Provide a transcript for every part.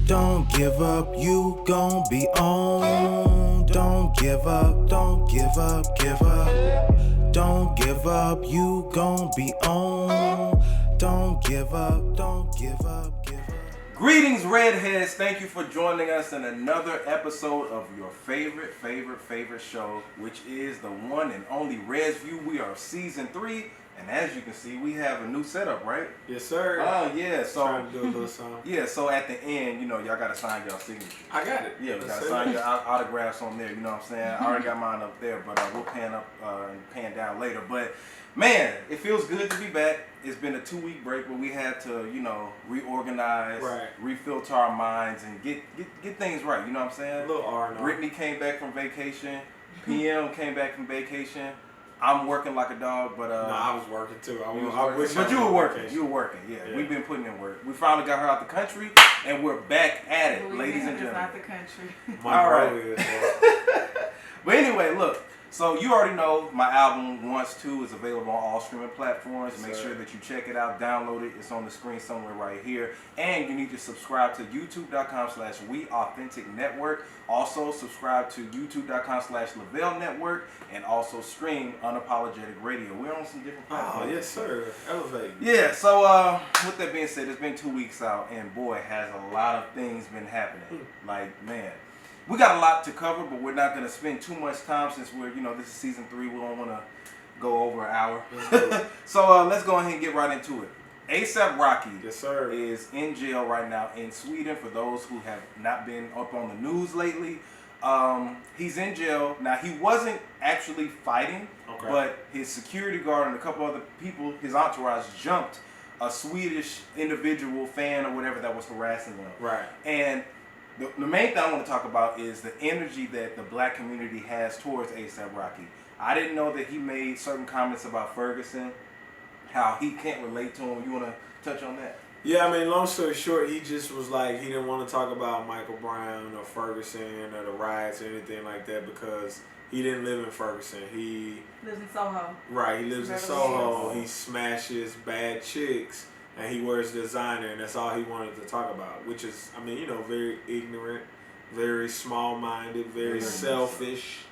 Don't give up, you gon' be on. Don't give up, don't give up, give up. Don't give up, you gon' be on. Don't give up, don't give up, give up. Greetings, Redheads. Thank you for joining us in another episode of your favorite show, which is the one and only Red's View. We are season 3, and as you can see, we have a new setup, right? Yes, sir. Oh, yeah. So trying to do a little something. Yeah, so at the end, y'all gotta sign y'all signature. I got it. Yeah, we gotta sign your autographs on there. You know what I'm saying? I already got mine up there, but we'll pan up and pan down later. But man, it feels good to be back. It's been a 2-week break, but we had to, reorganize, refilter our minds, and get things right. You know what I'm saying? A little R&R. Brittany came back from vacation. PM came back from vacation. I'm working like a dog, but I was working too. But you were working. You were working. Yeah, we've been putting in work. We finally got her out the country, and we're back at it, ladies and gentlemen. Out the country. All right. But anyway, look. So you already know my album Once Two is available on all streaming platforms. Yes, Make sir. sure that you check it out, download it. It's on the screen somewhere right here. And you need to subscribe to youtube.com/WeAuthenticNetwork. Also subscribe to youtube.com/Lavelle Network, and also stream Unapologetic Radio. We're on some different platforms. Oh, yes, sir. Elevate. Yeah, so with that being said, it's been 2 weeks out, and boy, has a lot of things been happening. Like, man. We got a lot to cover, but we're not going to spend too much time since we're, this is season 3. We don't want to go over an hour. So let's go ahead and get right into it. A$AP Rocky Yes, sir. is in jail right now in Sweden. For those who have not been up on the news lately, he's in jail. Now, he wasn't actually fighting, but his security guard and a couple other people, his entourage, jumped a Swedish individual fan or whatever that was harassing them. Right. And the main thing I want to talk about is the energy that the black community has towards A$AP Rocky. I didn't know that he made certain comments about Ferguson, how he can't relate to him. You want to touch on that? Yeah, I mean, long story short, he just was like, he didn't want to talk about Michael Brown or Ferguson or the riots or anything like that because he didn't live in Ferguson. He lives in Soho. Right, he lives in Soho. He smashes bad chicks. And he wears designer, and that's all he wanted to talk about, which is, I mean, very ignorant, very small-minded, very selfish,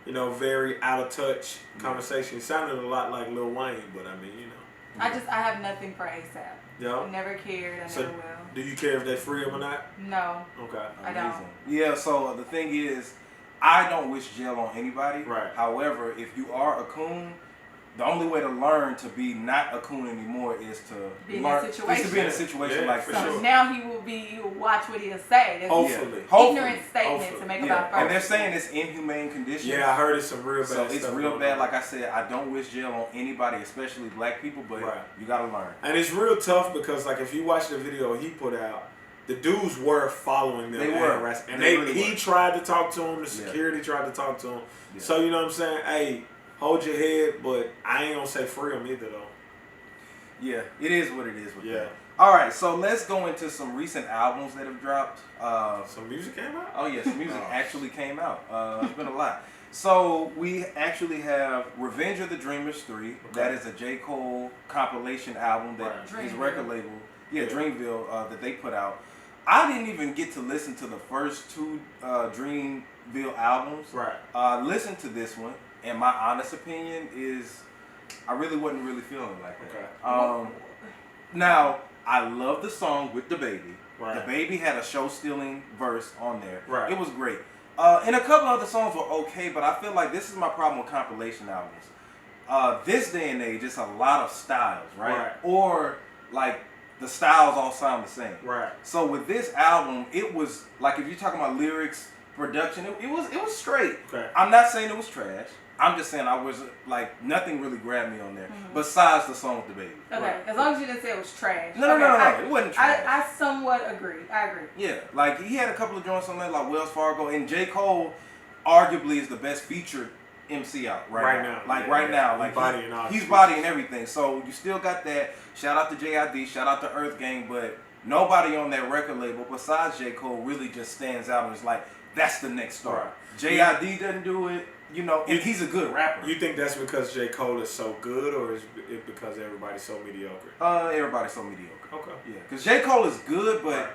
very out of touch conversation. It sounded a lot like Lil Wayne, but I mean, I have nothing for A$AP. Yeah. I never cared. I never will. Do you care if they free him or not? No. Okay. I don't. Yeah, so the thing is, I don't wish jail on anybody. Right. However, if you are a coon, the only way to learn to be not a coon anymore is to be in learn a situation. Is to be in a situation like for this. sure. Now you'll watch what he'll say. That's Hopefully. Ignorant statement to make about Ferguson. And they're saying it's inhumane conditions. Yeah, I heard it's some real bad stuff. So it's real bad. Like I said, I don't wish jail on anybody, especially black people, but you gotta learn. And it's real tough because, like, if you watch the video he put out, the dudes were following them. They were. And He tried to talk to him. The security tried to talk to him. Yeah. So, you know what I'm saying? Hey, hold your head, but I ain't gonna say free him either, though. Yeah, it is what it is with that. All right, so let's go into some recent albums that have dropped. Some music came out? Oh, yeah, some music actually came out. It's been a lot. So we actually have Revenge of the Dreamers 3. Okay. That is a J. Cole compilation album that his record label, Dreamville, that they put out. I didn't even get to listen to the first 2 Dreamville albums. Right. Listen to this one. And my honest opinion is, I really wasn't feeling like that. Okay. Now, I love the song with the baby. Right. The baby had a show-stealing verse on there. Right. It was great. And a couple other songs were okay, but I feel like this is my problem with compilation albums. This day and age, it's a lot of styles, right? Or like the styles all sound the same. Right. So with this album, it was like, if you're talking about lyrics, production, it was straight. Okay. I'm not saying it was trash. I'm just saying I was like, nothing really grabbed me on there besides the song with the baby. Okay, as long as you didn't say it was trash. No, it wasn't trash. I somewhat agree. I agree. Yeah, like he had a couple of joints on there like Wells Fargo, and J. Cole arguably is the best featured MC out right now. Like right now, like he's bodying everything. So you still got that. Shout out to JID, shout out to Earth Gang, but nobody on that record label besides J. Cole really just stands out and is like, that's the next star. JID doesn't do it. And he's a good rapper. You think that's because J. Cole is so good, or is it because everybody's so mediocre? Everybody's so mediocre. Okay. Yeah, because J. Cole is good, but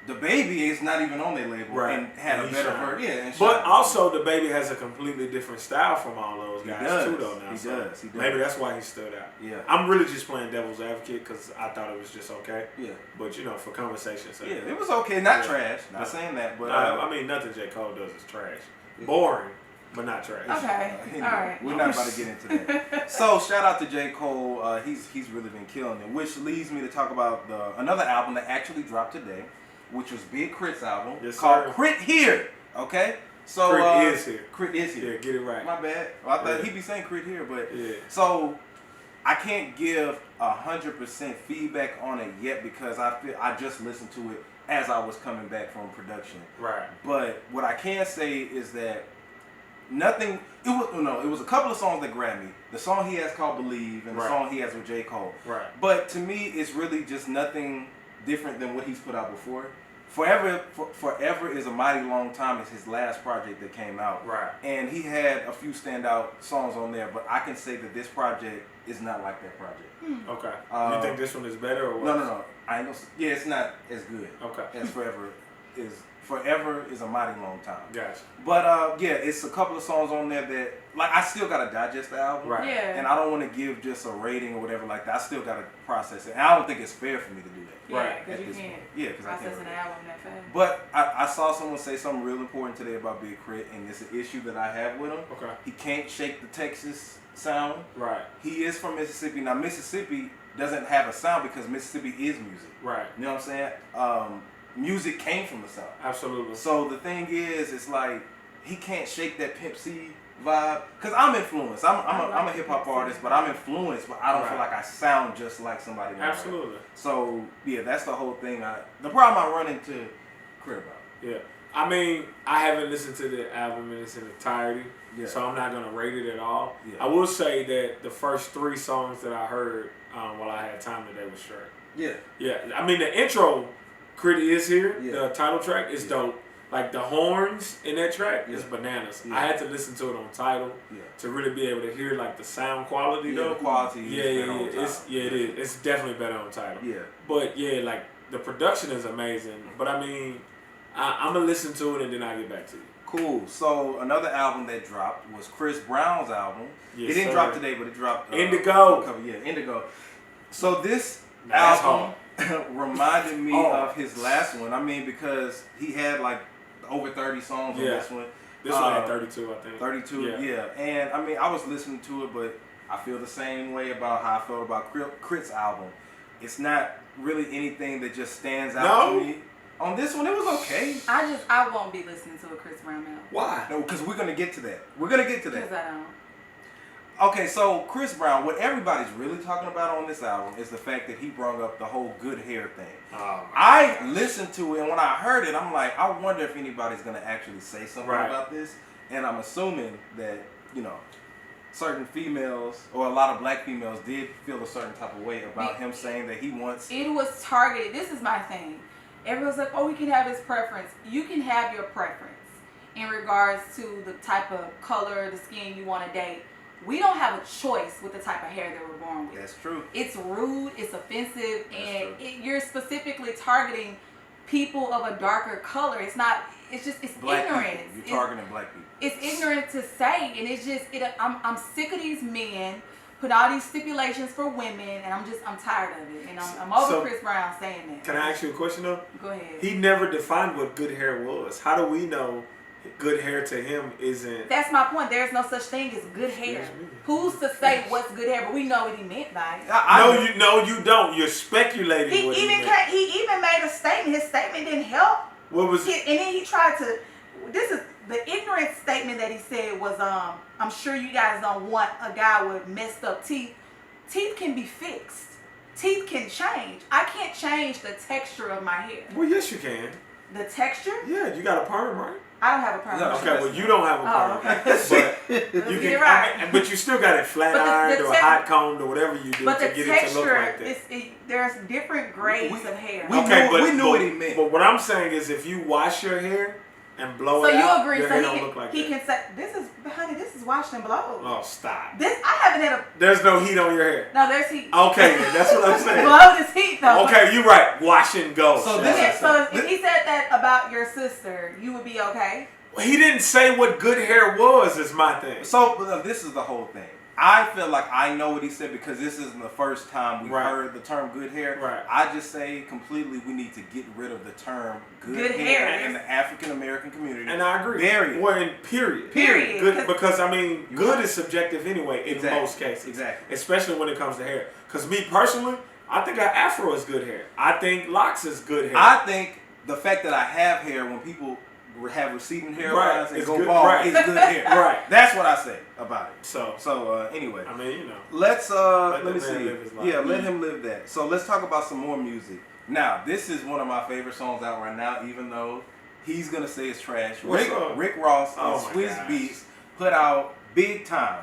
The Baby is not even on their label and had a better version. Yeah, but also the Baby has a completely different style from all those guys too, though. Now, he does. Maybe that's why he stood out. Yeah, I'm really just playing devil's advocate because I thought it was just okay. Yeah, but for conversation's sake. Yeah, it was okay, not trash. Not saying that, but I mean, nothing J. Cole does is trash. Boring, but not trash. Okay, anyway, all right. We're not about to get into that. So shout out to J. Cole. He's really been killing it, which leads me to talk about another album that actually dropped today, which was Big K.R.I.T's album called KRIT Here. Okay, so KRIT is here. KRIT is here. Yeah, get it right. My bad. Well, I thought he'd be saying KRIT here, but so I can't give 100% feedback on it yet because I just listened to it as I was coming back from production. Right. But what I can say is that it was a couple of songs that grabbed me. The song he has called Believe and the song he has with J. Cole. Right. But to me, it's really just nothing different than what he's put out before. Forever is a Mighty Long Time is his last project that came out. Right. And he had a few standout songs on there, but I can say that this project is not like that project. Okay. You think this one is better or what? No. I ain't gonna. Yeah, it's not as good. Okay. As Forever is a Mighty Long Time. Gotcha. But it's a couple of songs on there that I still gotta digest the album. Right. Yeah. And I don't want to give just a rating or whatever like that. I still gotta process it. And I don't think it's fair for me to do that. Yeah, because you can't. Yeah, because I can't. Process an album that fast. But I saw someone say something real important today about Big K.R.I.T, and it's an issue that I have with him. Okay. He can't shake the Texas sound. Right. He is from Mississippi. Now Mississippi doesn't have a sound because Mississippi is music. Right. You know what I'm saying? Music came from the South. Absolutely. So the thing is, it's like he can't shake that Pimp C vibe. Cause I'm influenced. I'm a hip hop artist, but I'm influenced. But I don't feel like I sound just like somebody else. Absolutely. So yeah, that's the whole thing. The problem I run into K.R.I.T about. Yeah. I mean, I haven't listened to the album in its entirety, so I'm not gonna rate it at all. Yeah. I will say that the first 3 songs that I heard while I had time today was straight. Yeah. Yeah. I mean, the intro. K.R.I.T is here. Yeah. The title track is dope. Like the horns in that track is bananas. Yeah. I had to listen to it on title to really be able to hear like the sound quality though. The quality. It is. It's definitely better on title. Yeah. But like the production is amazing. But I mean, I'm gonna listen to it and then I'll get back to you. Cool. So another album that dropped was Chris Brown's album. Yes, it didn't drop today, but it dropped. Indigo. Indigo. So this album reminded me of his last one. I mean, because he had like over 30 songs on this one. This one had 32, I think. 32, yeah. And I mean, I was listening to it, but I feel the same way about how I felt about K.R.I.T's album. It's not really anything that just stands out to me. On this one, it was okay. I won't be listening to a Chris Brown album. Why? No, because we're gonna get to that. Because I don't. Okay, so Chris Brown, what everybody's really talking about on this album is the fact that he brought up the whole good hair thing. I listened to it, and when I heard it, I'm like, I wonder if anybody's going to actually say something about this. And I'm assuming that, certain females, or a lot of black females, did feel a certain type of way about him saying that he wants... It was targeted. This is my thing. Everyone's like, oh, he can have his preference. You can have your preference in regards to the type of color, the skin you want to date. We don't have a choice with the type of hair that we're born with. That's true. It's rude, it's offensive, and you're specifically targeting people of a darker color. It's not, it's just, it's black ignorant. People. You're targeting black people. It's ignorant to say, and it's just, I'm sick of these men put all these stipulations for women, and I'm tired of it. And I'm over Chris Brown saying that. Can I ask you a question though? Go ahead. He never defined what good hair was. How do we know good hair to him isn't? That's my point. There's no such thing as good hair. Who's to say what's good hair? But we know what he meant by it. No, you don't. You're speculating. He even made a statement. His statement didn't help. What was it? And then he tried to. This is the ignorant statement that he said was, I'm sure you guys don't want a guy with messed up teeth. Teeth can be fixed. Teeth can change. I can't change the texture of my hair. Well, yes, you can. The texture? Yeah, you got a perm, right? I don't have a perm. No, okay, well, you don't have a perm. Okay. But you can, right. But you still got it flat ironed or hot combed or whatever you do to get it to look like that. There's different grades of hair. We knew what he meant. But what I'm saying is if you wash your hair and blow so it out. You agree? Your So hair don't look like he that. can say, this is washed and blow. Oh, stop. I haven't had a. There's no heat on your hair. No, there's heat. Okay, then, that's what I'm saying. Blow is heat though. Okay, you're right. Wash and go. So if he said that about your sister, you would be okay? Well, he didn't say what good hair was, is my thing. So this is the whole thing. I feel like I know what he said because this isn't the first time we've heard the term good hair. Right. I just say completely we need to get rid of the term good hair in the African American community. And I agree. Period. Well, in period. Good, because, I mean, good is subjective anyway in most cases. Exactly. Especially when it comes to hair. Because me personally, I think an afro is good hair. I think locks is good hair. I think the fact that I have hair when people have receding hairlines and go bald is good hair. Right. That's what I say about it. So anyway. I mean, you know. Let's let me see. Live his life. Yeah, let him live that. So let's talk about some more music. Now, this is one of my favorite songs out right now, even though he's gonna say it's trash. Rick Ross and Swizz Beatz put out Big Time.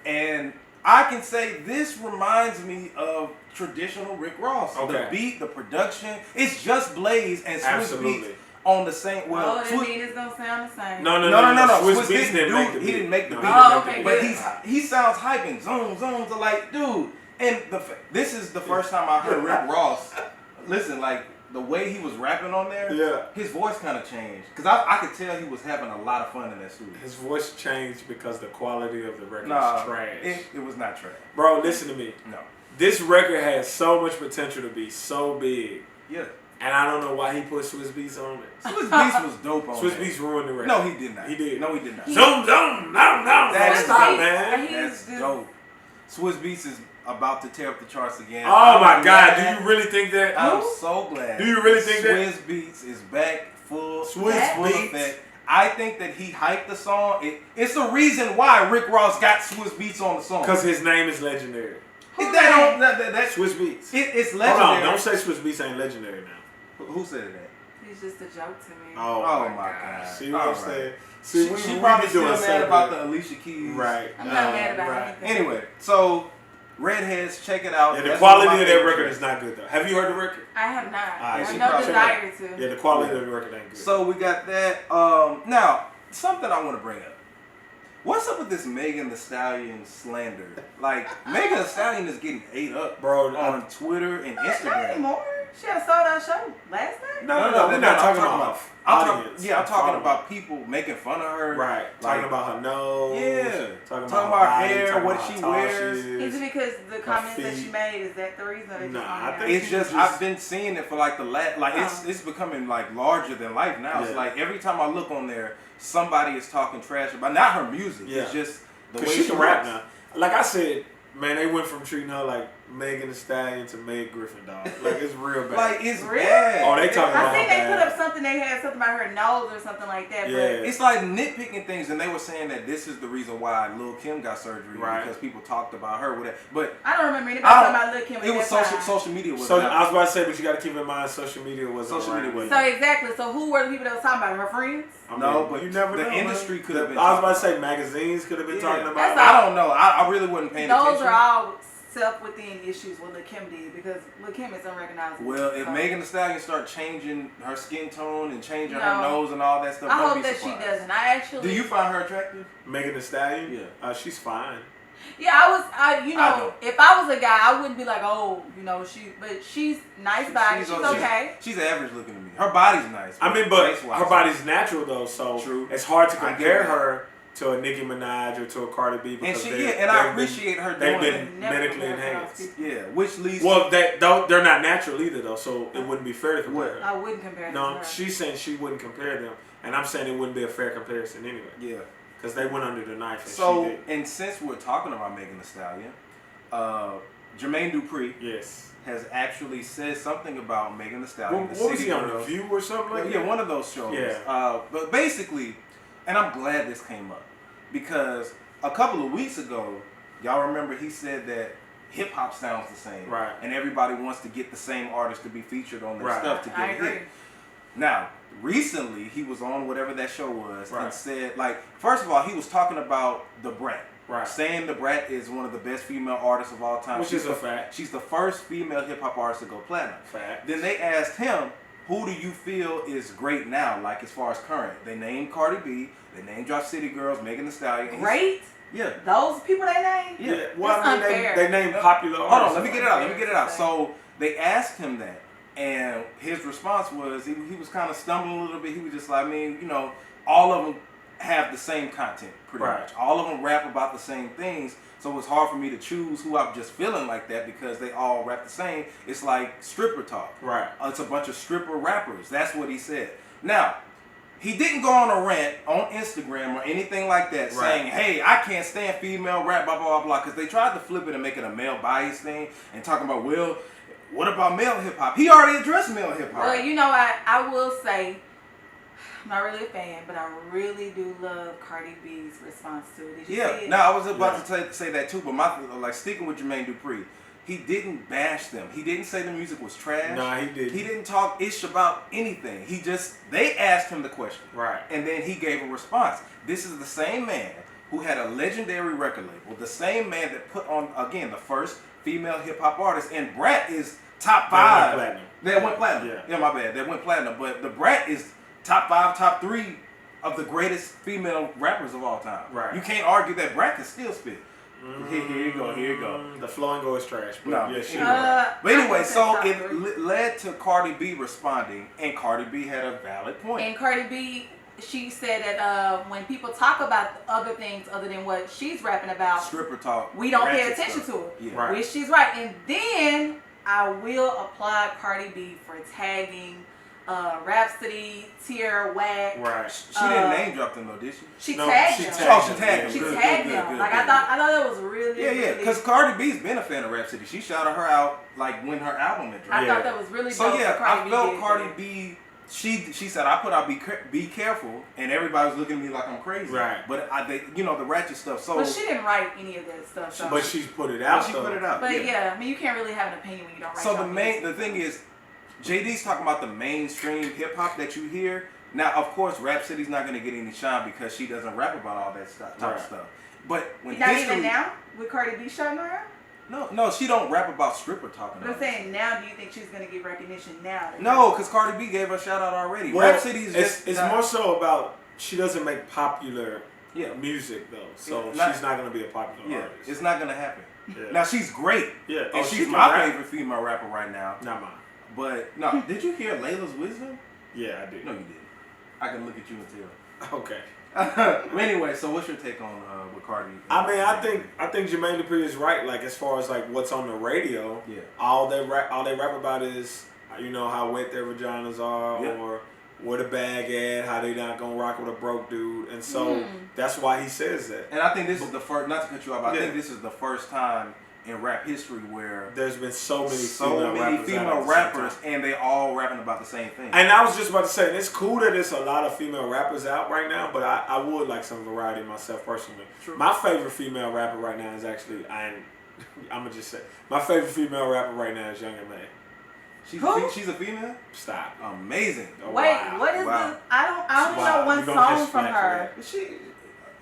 And I can say this reminds me of traditional Rick Ross. Okay. The beat, the production, it's just Blaze and Swizz Beatz on the same. Well, that mean it's gonna sound the same. No. Swizz Beatz didn't make the beat. He didn't make the beat. Okay, but he sounds hyping. Zones are like, dude. And this is the first time I heard Rick Ross. Listen, like the way he was rapping on there, his voice kind of changed. Because I could tell he was having a lot of fun in that studio. His voice changed because the quality of the record is trash. It was not trash. Bro, listen to me. No. This record has so much potential to be so big. Yeah. And I don't know why he put Swizz Beatz on it. Swizz Beatz was dope on Swizz Beatz ruined the record. No, he did not. He did. No, he did not. Zoom, no. That's stop, man. That's dope. Swizz Beatz is about to tear up the charts again. Oh my God! Do you really think that? I'm so glad. Do you really think that? Swizz Beatz is back full Swizz effect. I think that he hyped the song. It's the reason why Rick Ross got Swizz Beatz on the song. Because his name is legendary. That's Swizz Beatz. It's legendary. Hold on, don't say Swizz Beatz ain't legendary now. Who said that? He's just a joke to me. Oh my God. See what I'm saying? See, she probably still mad about the Alicia Keys. Right. I'm not mad about anything. Anyway, so Redheads, check it out. Yeah, the quality of that record is not good though. Have you heard the record? I have not. I Right, have no desire to. Yeah, the quality of the record ain't good. So we got that. Now, something I want to bring up. What's up with this Megan Thee Stallion slander? Like, Megan Thee Stallion is getting ate up, bro, on Twitter and Instagram. Not anymore. She had a sold out show last night. No, we're not talking about audience. I'm talking about people making fun of her. Right. Talking about her nose. Yeah. Talking about her hair, what she wears. Is it because the comments that she made? Is that the reason? I think it's just I've been seeing it for like the last, like it's becoming like larger than life now. It's like every time I look on there, somebody is talking trash about not her music. It's just the way she can rap now. Like I said, man, they went from treating her like Megan Thee Stallion to Meg Griffin, dog. Like it's real bad. Like it's real bad. Oh, they talking about. I think they put up something. They had something about her nose or something like that. Yeah. But it's like nitpicking things, and they were saying that this is the reason why Lil Kim got surgery because people talked about her with it. But I don't remember anybody talking about Lil Kim. It was social media. Was so I was about to say, but you got to keep in mind, social media was So exactly. So who were the people that was talking about her? Her friends? No, but you never know. The industry could have been. I was about to say magazines could have been talking about. I don't know. I really wasn't paying attention. Those are all self-within issues what Lil Kim did because Lil Kim is unrecognizable. Well, if Megan Thee Stallion start changing her skin tone and changing her nose and all that stuff, I don't hope be that surprised. she doesn't. I actually. Do you find her attractive? Megan Thee Stallion? Yeah. She's fine. Yeah, if I was a guy, I wouldn't be like, but she's nice body. She's okay. She's average looking to me. Her body's nice. I mean, but her body's natural though, so it's hard to compare her to a Nicki Minaj or to a Cardi B because I appreciate her doing they've been medically enhanced. Yeah, which leads. Well, they're not natural either though, so it wouldn't be fair to compare. I wouldn't compare them. No, she's saying she wouldn't compare them, and I'm saying it wouldn't be a fair comparison anyway. Yeah. Because they went under the knife. And so, she did. And since we're talking about Megan Thee Stallion, Jermaine Dupri has actually said something about Megan Thee Stallion. What was he on, The View or something like that? Yeah, one of those shows. Yeah. But basically, and I'm glad this came up, because a couple of weeks ago, y'all remember he said that hip hop sounds the same. Right. And everybody wants to get the same artist to be featured on their stuff to get a hit. Now, recently, he was on whatever that show was and said, like, first of all, he was talking about The Brat. Right. Saying The Brat is one of the best female artists of all time. Which is a fact. She's the first female hip-hop artist to go platinum. Fact. Then they asked him, who do you feel is great now, like as far as current? They named Cardi B, they named Drop City Girls, Megan Thee Stallion. Great? Yeah. Those people they named? Yeah. Well, I mean, they named popular artists. Hold on, let me get it out. So they asked him that, and his response was, he was kind of stumbling a little bit. He was just like, I mean, you know, all of them have the same content, pretty much. All of them rap about the same things. So it's hard for me to choose who I'm just feeling like that because they all rap the same. It's like stripper talk. Right. It's a bunch of stripper rappers. That's what he said. Now, he didn't go on a rant on Instagram or anything like that saying, hey, I can't stand female rap, blah, blah, blah, blah. Because they tried to flip it and make it a male bias thing and talking about, well, what about male hip-hop? He already addressed male hip-hop. Well, you know, I will say, I'm not really a fan, but I really do love Cardi B's response to it. Did you see it? No, I was about to say that too, but sticking with Jermaine Dupri, he didn't bash them. He didn't say the music was trash. No, he didn't. He didn't talk ish about anything. They asked him the question. Right. And then he gave a response. This is the same man who had a legendary record label, the same man that put on, again, the first female hip-hop artist, and Brat is top 5. That went platinum. Yeah, my bad. That went platinum. But the Brat is top 5, top 3 of the greatest female rappers of all time. Right. You can't argue that Brat can still spit. Here you go. The flow and go is trash. But no. Yeah, she but anyway, so it led to Cardi B responding, and Cardi B had a valid point. And Cardi B, she said that when people talk about other things other than what she's rapping about, stripper talk, we don't pay attention to it. Yeah. Right. Which she's right. And then I will applaud Cardi B for tagging Rhapsody, Tier, Wack. Right. She didn't name drop them though, did she? She tagged them. She tagged them. Like I thought that was really because Cardi B's been a fan of Rhapsody. She shouted her out like when her album had dropped. I thought that was really dope. So yeah, I felt Cardi B. She said I put out be careful, and everybody was looking at me like I'm crazy. Right. But the ratchet stuff. So. But she didn't write any of that stuff. So. But she's put it out. But yeah, I mean you can't really have an opinion when you don't write. So the thing is, JD's talking about the mainstream hip hop that you hear. Now, of course, Rhapsody's not going to get any shine because she doesn't rap about all that type of stuff. But when not even now with Cardi B shouting her out? No, she don't rap about stripper talking. But I'm saying now, do you think she's going to get recognition now? No, because Cardi B gave her a shout out already. Well, Rhapsody's it's more so about she doesn't make popular music though, so she's not going to be a popular artist. It's not going to happen. Yeah. Now she's great. Yeah, and she's my favorite female rapper right now. Not mine. But no, did you hear Layla's wisdom? Yeah, I did. No, you didn't. I can look at you and tell. Okay. Anyway, so what's your take on with Cardi? I mean, I think Jermaine Dupri is right. Like as far as like what's on the radio, all they rap about is how wet their vaginas are, or where the bag at, how they not gonna rock with a broke dude, and so that's why he says that. And I think this is the first. Not to cut you off, I think this is the first time in rap history where there's been so many female rappers and they all rapping about the same thing. And I was just about to say, it's cool that there's a lot of female rappers out right now, but I would like some variety myself personally. True. My favorite female rapper right now is actually I'm gonna just say my favorite female rapper right now is Young M.A. She's a female? Stop. Amazing. Oh, wait, wow. What is the I don't know one song from her.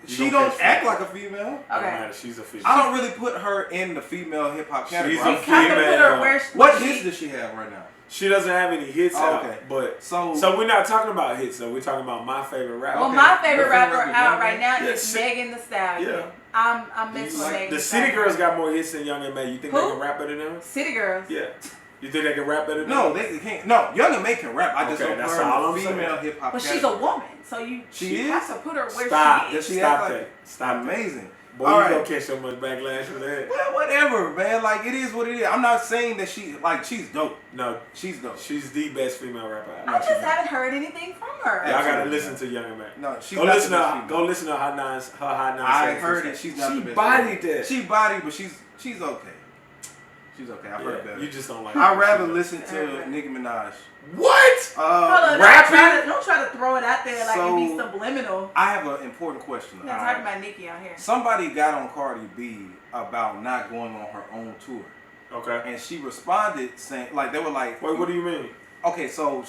She don't act like a female. Okay. She's a female. I don't really put her in the female hip hop category. She's a female. What hits does she have right now? She doesn't have any hits out, but so we're not talking about hits though. We're talking about my favorite rapper. Well, my favorite rapper out right now is Megan Thee Stallion. Yeah. I'm mixed with Megan. The City Girls got more hits than Young M.A. You think they can rap better than them? City Girls. Yeah. You think they can rap better than No, they can't. No, Young M.A. can rap. I just don't put her in female hip hop. But she's a woman, so she has to put her where she is. Stop that. Stop. Amazing. Boy, you gonna catch so much backlash for that. Well, whatever, man. Like, it is what it is. I'm not saying that she's dope. No. She's dope. She's the best female rapper. I just haven't heard anything from her. Y'all gotta listen to Young M.A. No, she's go listen to her Hot 9. I heard it. She's not the best. She bodied that. She bodied, but she's okay. She's okay. I've heard better. You just don't like I'd rather listen to Nicki Minaj. What? Rapping? Don't try to throw it out there like it be subliminal. I have an important question. You're not talking about Nicki out here. Somebody got on Cardi B about not going on her own tour. Okay. And she responded saying, like, they were like... Wait, what do you mean? Okay, so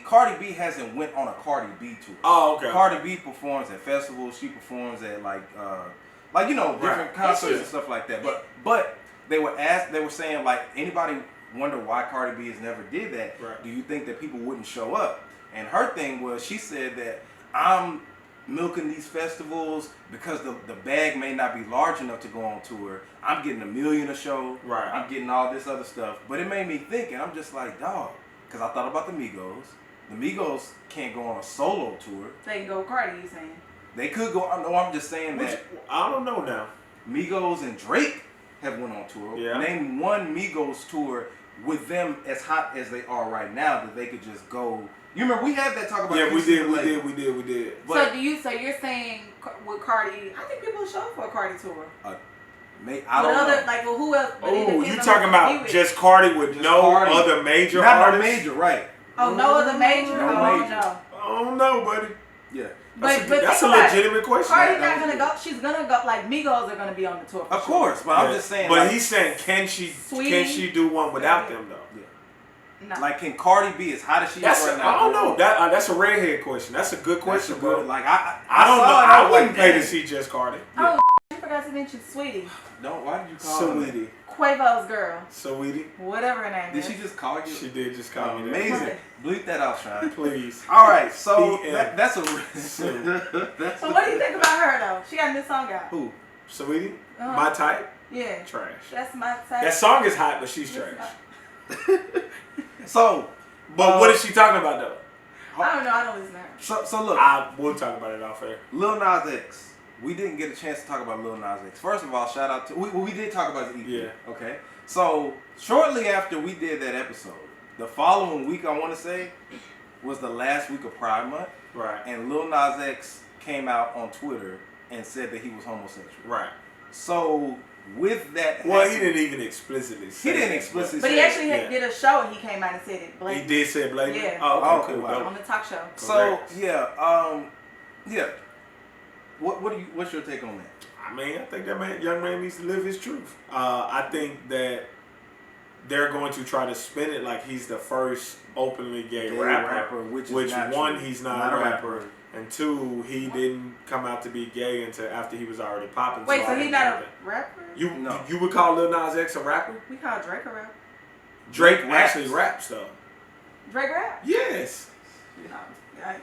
Cardi B hasn't went on a Cardi B tour. Oh, okay. Cardi B performs at festivals. She performs at, different concerts and stuff like that. But... They were saying, like, anybody wonder why Cardi B has never did that. Right. Do you think that people wouldn't show up? And her thing was, she said that I'm milking these festivals because the bag may not be large enough to go on tour. I'm getting $1 million a show. Right. I'm getting all this other stuff. But it made me think, and I'm just like, dog, because I thought about the Migos. The Migos can't go on a solo tour. They can go with Cardi, you saying? They could go. No, I'm just saying that. I don't know now. Migos and Drake have went on tour. Yeah. Name one Migos tour with them as hot as they are right now that they could just go. You remember we had that talk about. Yeah, we did. But so you're saying with Cardi? I think people will show up for a Cardi tour. I don't know. Like, well, who else? Oh, you talking about just Cardi with just no Cardi. Other major artists? Not major, right? Oh, no other major? No major. No. I don't know, buddy. Yeah. That's a legitimate question. Cardi's not gonna go. She's gonna go. Like Migos are gonna be on the tour. Of course, but I'm just saying. But he's saying, can she do one without them though? No. Like, can Cardi be as hot as she is right now? I don't know. That's a redhead question. That's a good question, bro. Like I don't know. I wouldn't pay to see just Cardi. Oh, you forgot to mention Sweetie. Don't. Why did you call her Sweetie? Quavo's girl. Sweetie. Whatever her name is. Did she just call you? She did just call me. Amazing. Bleep that out, Sean. Please. All right. So that's a. So what do you think about her though? She got a new song out. Who? Sweetie. My type. Yeah. Trash. That's my type. That song is hot, but she's trash. So, but what is she talking about though? I don't know. I don't listen to her. So look. We'll talk about it off air. Lil Nas X. We didn't get a chance to talk about Lil Nas X. First of all, shout out to we did talk about his EP. Yeah. Okay. So shortly after we did that episode, the following week I want to say was the last week of Pride Month. Right. And Lil Nas X came out on Twitter and said that he was homosexual. Right. So with that, well, he didn't even explicitly say. He didn't explicitly. But he actually did a show and he came out and said it. He did say it blatantly. Yeah. Oh, okay, cool. On the talk show. So yeah. What's your take on that? I mean, I think that young man needs to live his truth. I think that they're going to try to spin it like he's the first openly gay rapper, which one, he's not a rapper, and two, he didn't come out to be gay until after he was already popping. Wait, so he's not a rapper? You would call Lil Nas X a rapper? We call Drake a rapper. Drake actually raps though. Drake rap? Yes. No. Okay.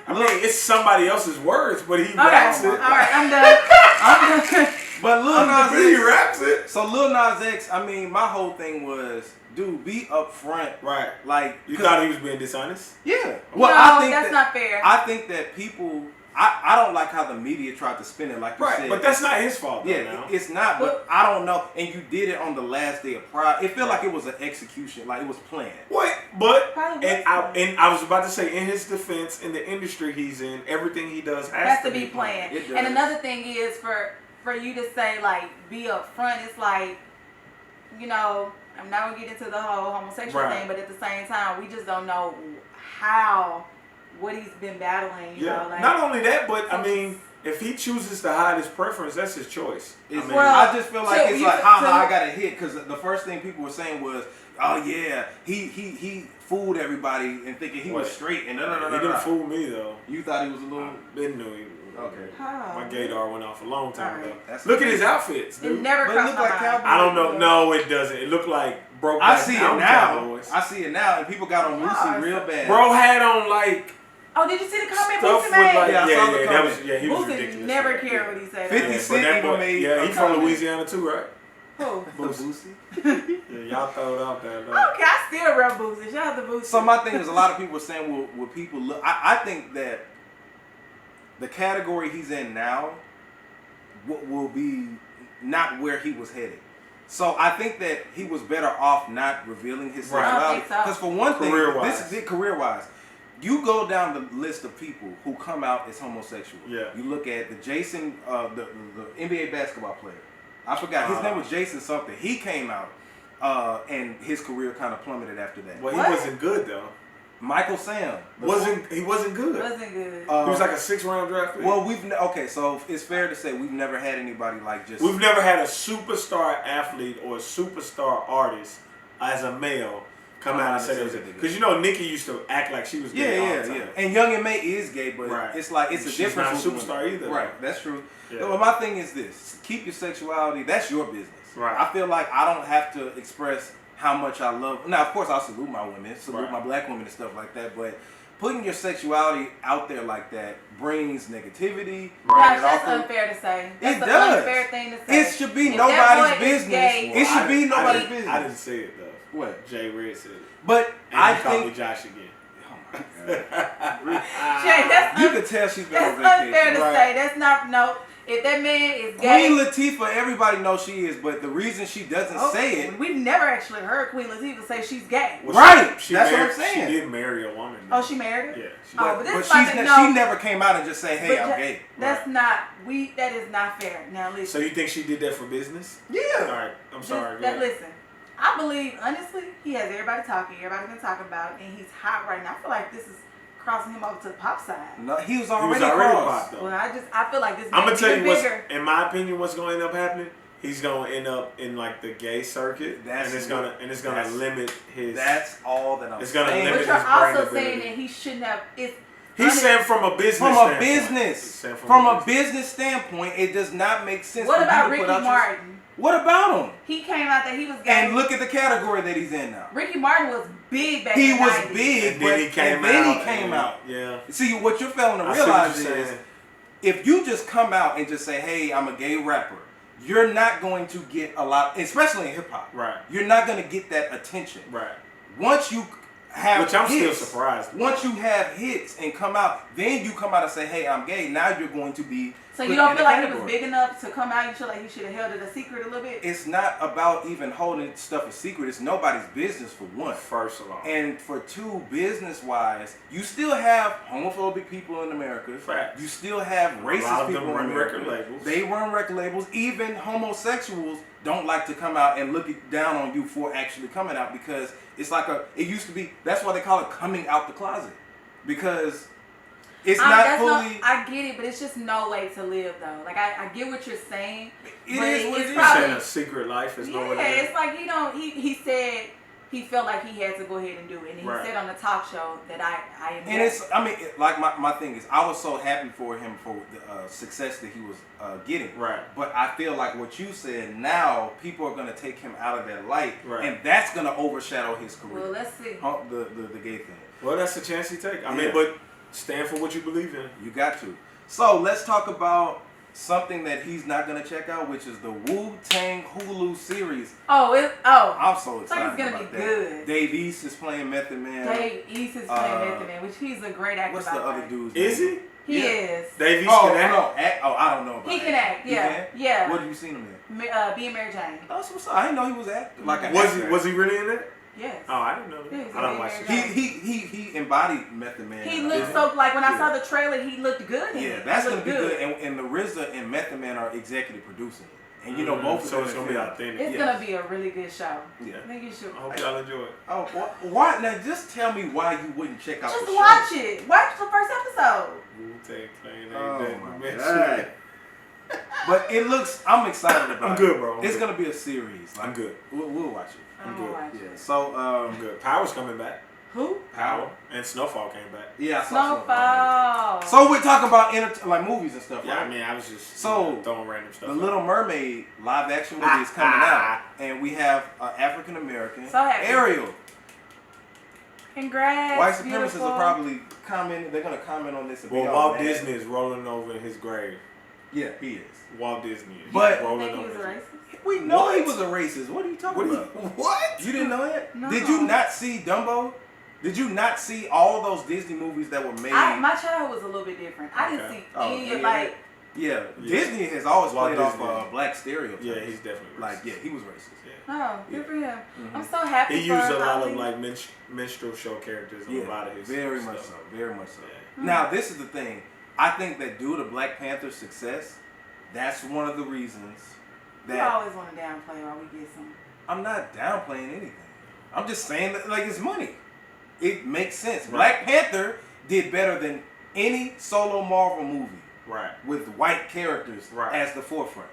I mean, it's somebody else's words, but he raps it. All right, I'm done. But Lil Nas X, he raps it. So Lil Nas X, I mean, my whole thing was, dude, be upfront. Right. Like, you thought he was being dishonest? Yeah. Well, no, I think that's not fair. I think that people. I don't like how the media tried to spin it like you said. But that's not his fault. Yeah, it's not. But I don't know. And you did it on the last day of Pride. It felt like it was an execution, like it was planned. What? But I was about to say, in his defense, in the industry he's in, everything he does has to be planned. And another thing is for you to say like be upfront. It's like, you know, I'm not gonna get into the whole homosexual thing, but at the same time, we just don't know what he's been battling, you know. Like, not only that, but I mean, if he chooses to hide his preference, that's his choice. I just feel like it's like, I got a hit, because the first thing people were saying was, oh yeah, he fooled everybody and thinking he was straight, and He didn't fool me though. You thought he was a little. Didn't know he. Okay. My gaydar went off a long time ago. Look at his outfits, dude. It never crossed my mind. I don't know. No, it doesn't. It looked like broke. I see it now. Cowboys. I see it now, and people got on Lucy real bad. Bro had on like. Oh, did you see the comment Boosie made? Like, yeah, that was he was Boosie ridiculous. never cared what he said. 50 Cent even made. Yeah, he's from Louisiana too, right? Who? Boosie. Yeah, y'all throw it out there. Okay, I still rep Boosie. Shout out to Boosie. So my thing is, a lot of people are saying, will people look? I think that the category he's in now will be not where he was headed. So I think that he was better off not revealing his sexuality. Because for one thing, this is career-wise. You go down the list of people who come out as homosexual. Yeah. You look at the Jason, the NBA basketball player. I forgot. His name was Jason something. He came out, and his career kind of plummeted after that. Well, he wasn't good though. Michael Sam. He wasn't good. He wasn't good. He was like a 6th-round draft pick. Well, so it's fair to say we've never had anybody like just. We've never had a superstar athlete or a superstar artist as a male come out and say that. Because you know, Nicki used to act like she was gay all the time. Yeah. And Young and May is gay, but it's like it's a difference. She's not a superstar either. Right, that's true. Yeah. Well, my thing is this: keep your sexuality. That's your business. Right. I feel like I don't have to express how much I love. Now, of course, I'll salute my women, salute my black women and stuff like that, but putting your sexuality out there like that brings negativity. Right. That's unfair to say. That's it does. Unfair thing to say. It should be nobody's business. It should be nobody's business. I didn't say it though. What? J-Red said it. But and I called think me Josh again. Oh my God. Jay, you could tell she's been on vacation. That's unfair to say. That's not no. If that man is gay, Queen Latifah, everybody knows she is, but the reason she doesn't say it, we've never actually heard Queen Latifah say she's gay. Well, right? She that's married, what I'm saying. She did marry a woman. Oh, she married her? Yeah. But she never came out and just say, "Hey, I'm gay." That's not. That is not fair. Now listen. So you think she did that for business? Yeah. All right. I'm sorry. Listen. I believe honestly, he has everybody talking. Everybody's been talking about, and he's hot right now. I feel like this is crossing him over to the pop side. No, he was already crossed. Well, I feel like this. I'm gonna tell you bigger. in my opinion, what's going to end up happening. He's gonna end up in like the gay circuit, and it's gonna limit his. That's all that I'm saying. It's gonna limit his But you're also brain saying that he shouldn't have. He's saying from a business. From a business standpoint, it does not make sense. What about Ricky Martin? What about him? He came out that he was gay. And look at the category that he's in now. Ricky Martin was big back he in the 90s. He was big, and then he came out. Yeah. See, what you're failing to realize is, if you just come out and just say, "Hey, I'm a gay rapper," you're not going to get a lot, especially in hip hop. Right. You're not going to get that attention. Right. Once you have Which I'm hits, still surprised. Once you have hits and come out, then you come out and say, "Hey, I'm gay." Now you're going to be. So you don't feel like he was big enough to come out? You feel like he should have held it a secret a little bit? It's not about even holding stuff a secret. It's nobody's business, for one. First of all. And for two, business-wise, you still have homophobic people in America. Facts. You still have racist people in America. Record labels. They run record labels. Even homosexuals don't like to come out and look down on you for actually coming out, because it's like it used to be, that's why they call it coming out the closet. Because it's not fully. I get it, but it's just no way to live though. Like I get what you're saying. It is what it is. You're saying a secret life is no way to live. Yeah, it's like he said he felt like he had to go ahead and do it, and he said on the talk show that I am. And it's, I mean, like my thing is, I was so happy for him for the success that he was getting. Right. But I feel like what you said, now people are gonna take him out of that light, and that's gonna overshadow his career. Well, let's see. The gay thing. Well, that's the chance he take. I mean, but stand for what you believe in. You got to. So let's talk about something that he's not gonna check out, which is the Wu-Tang Hulu series. I'm so excited. It's gonna be good. Dave East is playing Method Man. Dave East is playing Method Man, which he's a great actor. What's the other dude's name? Is he? He is. Dave East can act? I don't know about He can act, yeah. What have you seen him in? Being Mary Jane. Oh, so I didn't know he was acting. Was he really in it? Yes. Oh, I didn't know that. Yeah, I don't watch it. He embodied Method Man. He looked so, like when I saw the trailer, he looked good. That's gonna be good. And the RZA and Method Man are executive producing it. And you know both of them. So it's gonna be authentic. It's gonna be a really good show. Yeah. I think you should. I hope y'all enjoy it. Oh, why? Now just tell me why you wouldn't check out the show. Just watch it. Watch the first episode. Wu-Tang Clan. Oh my God. But it looks. I'm excited about it. I'm good, bro. It's gonna be a series. I'm good. We'll watch it. I'm good. Yeah. So I'm good. Power's coming back. Who? Power and Snowfall came back. Yeah, I saw Snowfall. So we're talking about like movies and stuff. Yeah, right? I mean, I was just throwing random stuff. The Little Mermaid live action movie is coming out, and we have African American Ariel. Congrats. White supremacists are probably commenting. They're gonna comment on this. Well, Walt Disney is rolling over in his grave. Yeah, he is. Walt Disney is. But rolling over. He was a racist? We know he was a racist. What are you talking about? What? You didn't know that? No. Did you not see Dumbo? Did you not see all those Disney movies that were made? My childhood was a little bit different. I didn't see any like. Yeah, Disney has always played off black stereotypes. Yeah, he's definitely racist. he was racist. Oh, good for him. Mm-hmm. I'm so happy. He used a lot of like minstrel show characters in a lot of his very stuff. much so. Very much so. Yeah. Mm-hmm. Now this is the thing. I think that due to Black Panther's success, that's one of the reasons that you always want to downplay while we get some. I'm not downplaying anything. I'm just saying that like it's money. It makes sense. Right. Black Panther did better than any solo Marvel movie. Right. With white characters as the forefront.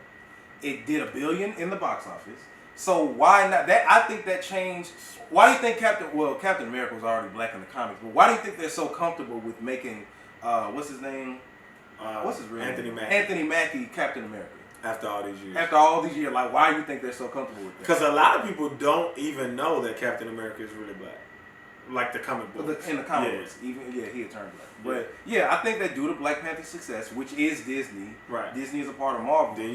It did $1 billion in the box office. So why not? That I think that changed. Why do you think Captain America was already black in the comics, but why do you think they're so comfortable with making what's his name? What's his real name? Mackie. Anthony Mackie, Captain America. After all these years. After all these years, like, why do you think they're so comfortable with that? Because a lot of people don't even know that Captain America is really black. Like the comic books. In the comic books. Even, he had turned black. But, yeah, I think that due to Black Panther's success, which is Disney. Right. Disney is a part of Marvel. Then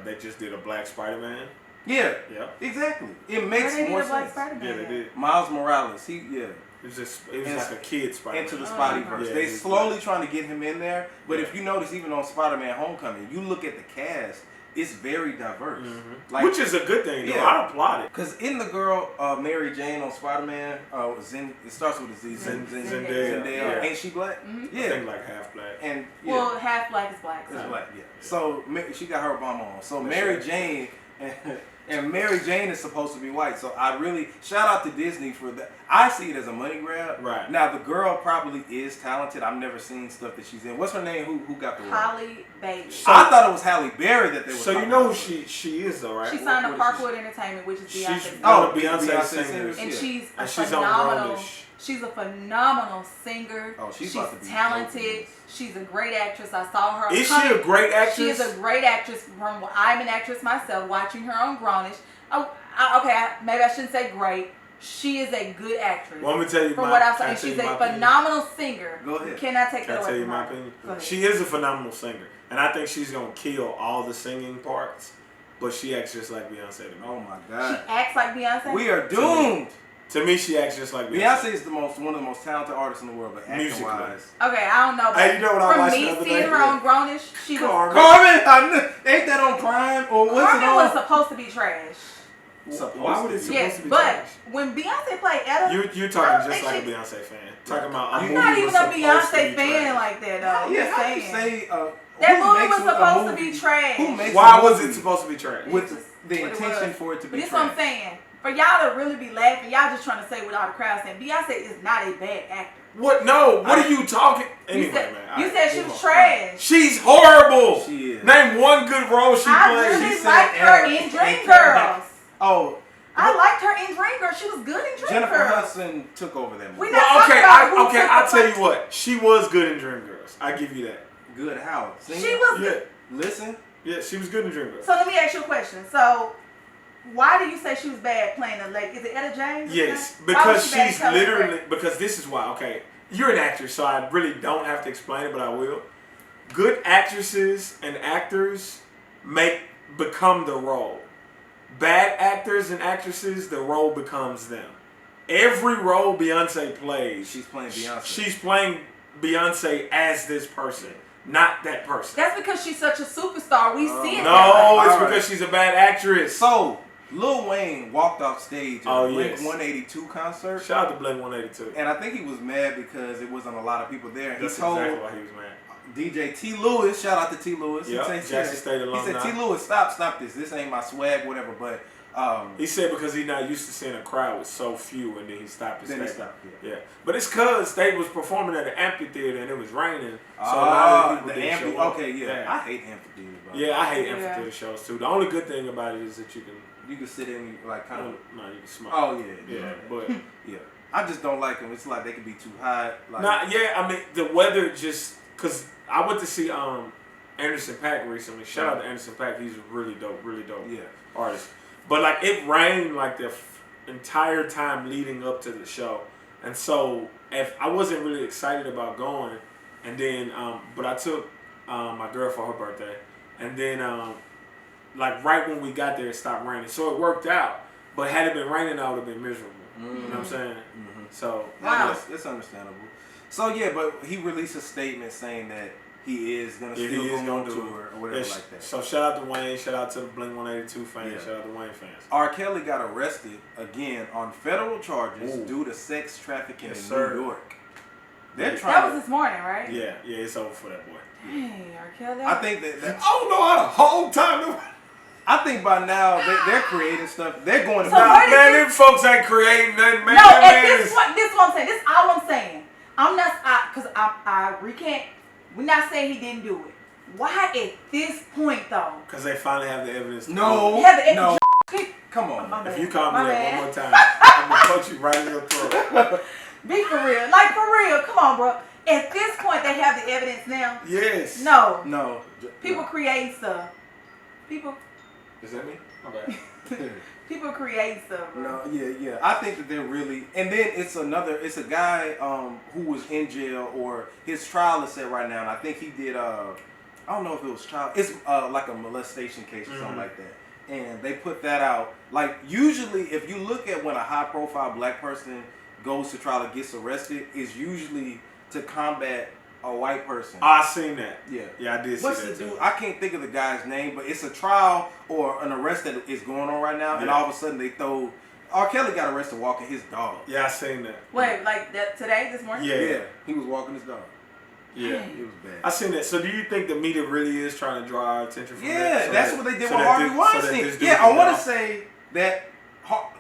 they just did a Black Spider-Man. Yeah. Yeah. Exactly. It makes more sense. Black Spider-Man? Yeah, they did. Miles Morales. It was like a kid Spider-Man. Into the Spideyverse. Yeah, they slowly trying to get him in there. But if you notice, even on Spider-Man Homecoming, you look at the cast, it's very diverse. Mm-hmm. Like, which is a good thing, though. Yeah. I applaud it. Because in the girl, Mary Jane on Spider-Man, it starts with a Z. Zendaya. Yeah. Ain't she black? Mm-hmm. Yeah. I think like half black. And well, half black is black. It's black, yeah. So she got her Obama on. So Mary Jane... And Mary Jane is supposed to be white, so I really shout out to Disney for that. I see it as a money grab. Right. Now the girl probably is talented. I've never seen stuff that she's in. What's her name? Who got the role? Halle Bailey. I thought it was Halle Berry that they were. So you know who she is though, right? She signed to Parkwood Entertainment, which is Beyonce. Beyonce singer. And she's a she's phenomenal. She's a phenomenal singer. Oh, she's talented. She's a great actress. I saw her. Is she a great actress? She is a great actress. I'm an actress myself, watching her on Grownish. Maybe I shouldn't say great. She is a good actress. Well, let me tell you from what I've seen. She's a phenomenal singer. Go ahead. Can I take Can that I away tell you from my her? opinion? She is a phenomenal singer. And I think she's going to kill all the singing parts. But she acts just like Beyonce to me. Oh, my God. She acts like Beyonce? We are doomed. To me, she acts just like Beyonce. Beyonce is one of the most talented artists in the world, but acting-wise. Okay, I don't know. But hey, you know what I watched from me seeing her on Grownish, she was... Carmen! Ain't that on Prime? Or what's Carmen it on? was supposed to be trash. Why would it supposed to be but trash? When Beyonce played Etta... You're talking just like a Beyonce fan. Talking about I'm not even a Beyonce fan like that, though. Yeah, how you say... that movie was supposed to be trash. Why was it supposed to be trash? With the intention for it to be trash. But that's what I'm saying. For y'all to really be laughing, y'all just trying to say what all the crowd saying. Beyonce is not a bad actor. What? No. What are you talking? Anyway, you said she was trash. She's horrible. She is. Name one good role she played. I really liked her in Dreamgirls. Oh. I liked her in Dreamgirls. She was good in Dreamgirls. Jennifer Hudson took over that movie. I'll tell you what. She was good in Dreamgirls. I give you that. Good how? Sing? She was good. Listen. Yeah, she was good in Dreamgirls. So let me ask you a question. So why do you say she was bad playing the lady? Is it Etta James? Yes, because she's literally, because this is why, okay, you're an actress, so I really don't have to explain it, but I will. Good actresses and actors become the role. Bad actors and actresses, the role becomes them. Every role Beyonce plays, she's playing Beyonce. She's playing Beyonce as this person. Not that person. That's because she's such a superstar. We see it. No, it's because she's a bad actress. So, Lil Wayne walked off stage at the Blink 182 concert. Shout out to Blink 182. And I think he was mad because it wasn't a lot of people there. That's exactly why he was mad. DJ T. Lewis, shout out to T. Lewis. Yep, Jackson State alumni. He said, T. Lewis, stop this. This ain't my swag, whatever. But he said because he's not used to seeing a crowd with so few, and then he stopped his stage. Yeah. But it's because they was performing at an amphitheater and it was raining, so a lot of people didn't show up. Okay, yeah. I hate amphitheaters. Yeah, I hate amphitheater shows too. The only good thing about it is that you can sit in like kind of. No, you can smoke. Oh yeah. But yeah, I just don't like them. It's like they can be too hot. Like, I mean the weather just because I went to see Anderson .Paak recently. Shout out to Anderson .Paak. He's a really dope artist. But like it rained like the entire time leading up to the show, and so if I wasn't really excited about going, and then but I took my girl for her birthday, and then like right when we got there it stopped raining, so it worked out. But had it been raining, I would have been miserable. Mm-hmm. You know what I'm saying? Mm-hmm. So that's understandable. So yeah, but he released a statement saying that he is gonna still go on tour or whatever like that. So shout out to Wayne, shout out to the Blink 182 fans, shout out to Wayne fans. R. Kelly got arrested again on federal charges due to sex trafficking in New York. That was this morning, right? Yeah, it's over for that boy. Hey, R. Kelly. I think that I don't know how to hold time. I think by now they're creating stuff. They're going to man, them folks ain't creating nothing, man. No, at this point, this is what I'm saying. This is all I'm saying. I'm not, because I recant. We're not saying he didn't do it. Why at this point though? Because they finally have the evidence. No. Come on. If you call me that one more time, I'm gonna punch you right in your throat. Be for real. Like for real. Come on, bro. At this point, they have the evidence now. Yes. No. People create stuff. People. Is that me? My bad. People create stuff. Bro. No, yeah. I think that they're really, and then it's a guy who was in jail, or his trial is set right now, and I think he did I don't know if it was child, it's like a molestation case or something like that, and they put that out. Like usually, if you look at when a high profile black person goes to trial or gets arrested, it's usually to combat a white person. I seen that. Yeah, I did. What's see that the dude? too. I can't think of the guy's name, but it's a trial or an arrest that is going on right now, and all of a sudden they throw. R. Kelly got arrested walking his dog. Yeah, I seen that. Wait, like that today, this morning? Yeah, he was walking his dog. Yeah, it was bad. I seen that. So, do you think the media really is trying to draw our attention from that? Yeah, So that's what they did with Harvey Weinstein. Yeah, I want to say that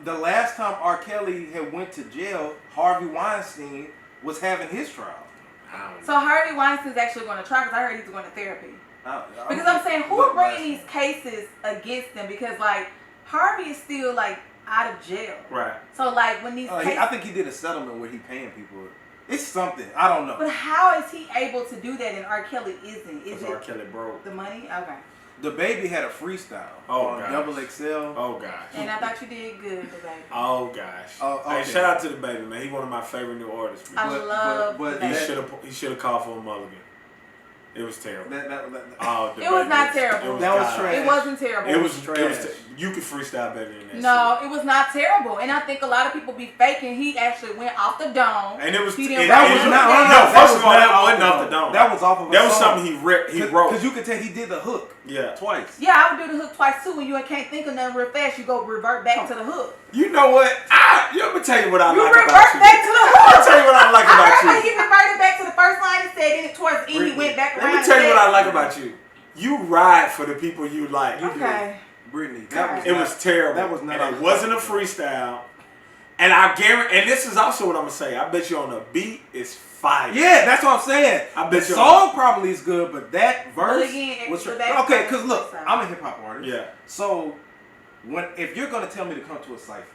the last time R. Kelly had went to jail, Harvey Weinstein was having his trial. So Harvey Weinstein's actually going to try, because I heard he's going to therapy. Because I'm saying, who are bringing these cases against them? Because like Harvey is still like out of jail. Right. So like when these cases, I think he did a settlement where he paying people. It's something. I don't know. But how is he able to do that and R. Kelly isn't? Is it R. Kelly broke. The money? Okay. The Baby had a freestyle on Double XL. Oh gosh. And I thought you did good, The Baby. Oh gosh. Okay. Hey, shout out to The Baby, man. He's one of my favorite new artists. I love but The he Baby. should have called for a mulligan. It was terrible. That it was not terrible. That was trash. It wasn't terrible. It was trash. You could freestyle better than that. No, it was not terrible. And I think a lot of people be faking. He actually went off the dome. And it was. He First didn't of all, that wasn't off the dome. That was off of. That was something he wrote. Because you could tell he did the hook. Yeah. Twice. Yeah, I would do the hook twice too. When you can't think of nothing real fast, you go revert back to the hook. You know what? Let me tell you what I like about you. You revert back to the hook. Let me tell you what I like about you. He reverted back to the first line he said, and towards the end he went back around. Let me tell you what I like about you. You ride for the people you like. Okay. Brittany, it was terrible. That was not. And it wasn't a freestyle. And I guarantee. And this is also what I'm gonna say. I bet you on the beat is fire. Yeah, that's what I'm saying. I bet the song probably is good, but that verse was okay. Because look, I'm a hip hop artist. Yeah. So if you're gonna tell me to come to a cipher,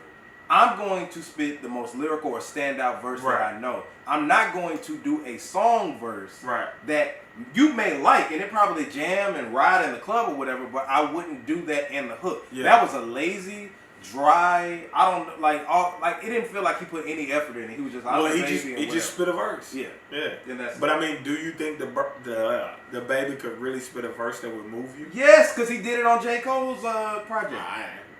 I'm going to spit the most lyrical or standout verse that I know. I'm not going to do a song verse that you may like, and it probably jam and ride in the club or whatever, but I wouldn't do that in the hook. Yeah. That was a lazy, dry, I don't like it didn't feel like he put any effort in it. He was just he just spit a verse. Yeah. And but I mean, do you think the Baby could really spit a verse that would move you? Yes, because he did it on J. Cole's project.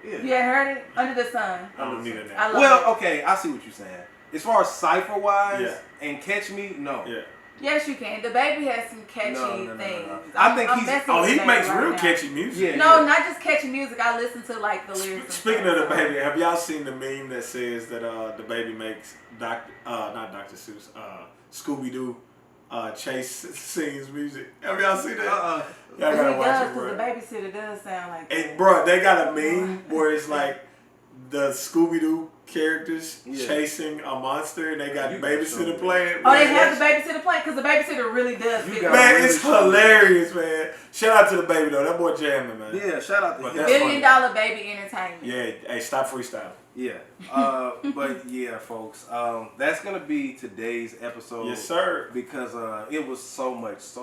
Yeah. You had heard it? Under the Sun. I don't need that. Okay, I see what you're saying. As far as cipher wise and Catch Me, no. Yeah. Yes, you can. The Baby has some catchy things. No. I think he makes real catchy music. Yeah, not just catchy music. I listen to like the lyrics. Speaking of The Baby, have y'all seen the meme that says that The Baby makes not Dr. Seuss, Scooby Doo chase scenes music? Have y'all seen that? Y'all gotta watch it, bro. The Babysitter does sound like that. And bro, they got a meme where it's like the Scooby Doo characters chasing a monster, and they got Babysitter playing. Oh, they have the Babysitter playing because the Babysitter really does. Man, it's hilarious, man. Shout out to The Baby though. That boy jamming, man. Yeah, shout out to him. $1 billion Baby Entertainment. Yeah, hey, stop freestyle. Yeah, but yeah, folks, that's gonna be today's episode. Yes, sir. Because it was so much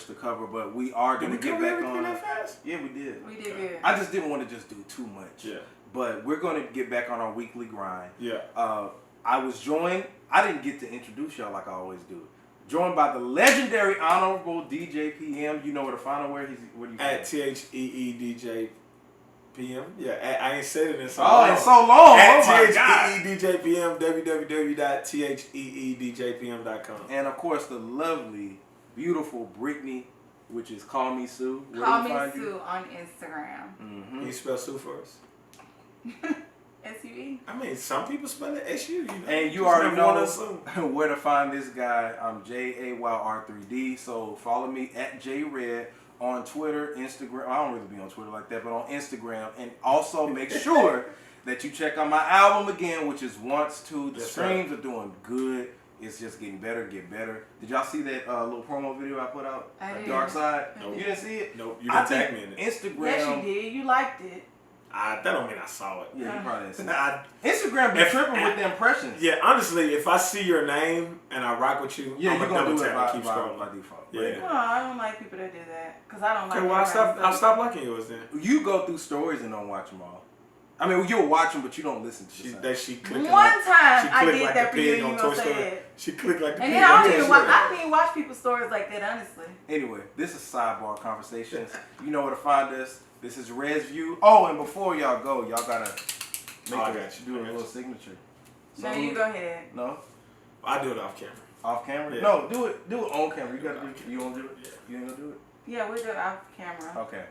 to cover, but we are gonna get back on. That fast? Yeah, we did. We did good. I just didn't want to just do too much. Yeah. But we're gonna get back on our weekly grind. Yeah. I was joined. I didn't get to introduce y'all like I always do. Joined by the legendary Honorable DJ PM. You know where to find him. Where you at THEE DJ PM. Yeah, I ain't said it in so long. Oh, it's so long. At THEE DJ PM, www.theedjpm.com. And of course, the lovely, beautiful Brittany, which is Call Me Sue. Call Me Sue on Instagram. Mm-hmm. Can you spell Sue for us? S-U-E. I mean, some people spell it S-U. You know? And you already know where to find this guy. I'm JAYR3D. So follow me at JRed on Twitter, Instagram. I don't really be on Twitter like that, but on Instagram. And also make sure that you check out my album again, which is Once To. The streams are doing good. It's just getting better, get better. Did y'all see that little promo video I put out? I did. Dark Side? Nope. You didn't see it? Nope. You didn't tag me in it. Instagram. Yes, you did. You liked it. That don't mean I saw it. Yeah, you probably didn't see it. Instagram be tripping with the impressions. Yeah, honestly, if I see your name and I rock with you, yeah, you're gonna do it by scrolling by default. Yeah. No, I don't like people that do that because I don't like. Okay, well, I'll stop liking yours then. You go through stories and don't watch them all. I mean, you'll watch them, but you don't listen to them. She clicked One time I did like that for you, on you Toy gonna Story. say it. She clicked like the and pig. then I don't even watch people's stories like that, honestly. Anyway, this is Sidebar Conversations. You know where to find us. This is Red's View. Oh, and before y'all go, y'all gotta do a little signature. No, you go ahead. No? I'll do it off camera. Off camera? Yeah. No, do it on camera. You gotta do it. You wanna do it? Yeah. You ain't gonna do it? Yeah, we'll do it off camera. Okay.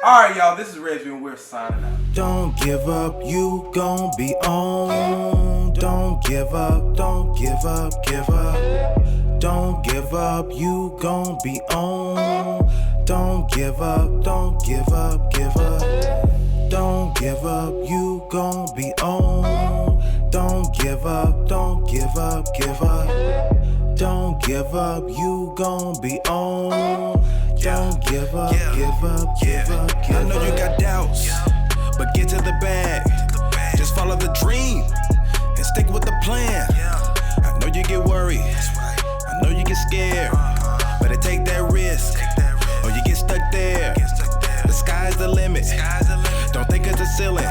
Alright, y'all, this is Red's View and we're signing out. Don't give up, you gon' be on. Don't give up, don't give up, give up. Don't give up, you gon' be on. Don't give up, don't give up, give up. Don't give up, you gon' be on. Don't give up, don't give up, give up. Don't give up, you gon' be on. Don't give up, give up, give up, give up. I know you got doubts, but get to the bag. Just follow the dream and stick with the plan. I know you get worried, I know you get scared, but take that risk or you get stuck there. The sky's the limit, don't think it's a ceiling.